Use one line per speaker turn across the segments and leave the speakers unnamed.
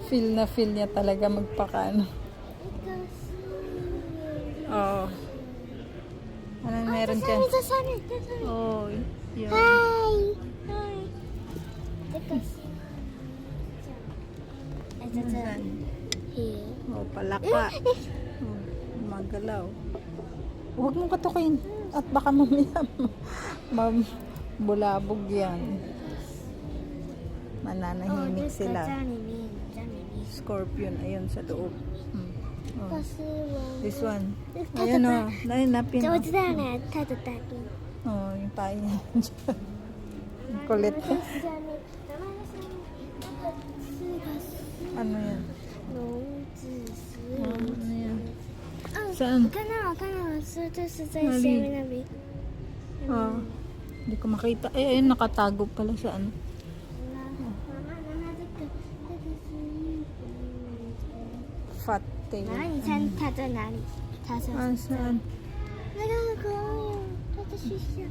Feel na feel niya talaga magpakano. Oo. Anong meron dyan? Oh, yun.
Hi! Hi!
Saan?
Here.
Oh, palaka. Oh, magalaw. Huwag mong katukin. At baka mamaya bulabog yan. Mananahimik sila. Scorpion, ayun sa loob. Oh. This one. Ayan o. Dahil napin. Oh, yung tayo niya. Kulit. Ano yan? Ano yan? Saan?
我看到，就是在下面那边。
Oh, hindi ko makita. Eh, ayun, nakatago pala sa ano.
妈妈，
Fat tail.
然后你猜它在哪里？它是
Ah, saan?
那个狗，它在学校，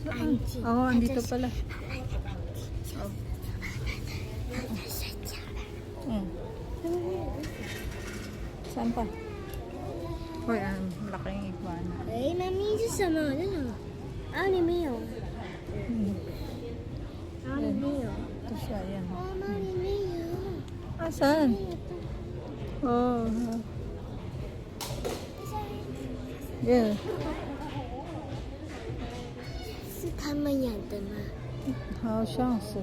要安静。
Oh, andito pala.
它在睡觉了。
Saan pa? Hoy, malaking iguana.
哎，妈咪是什么？这是什么？啊，里面有。啊，里面有。
Ito siya, yan.
妈妈，里面有。
Ah, saan? Oh. Yeah.
是他们养的吗？
好像是。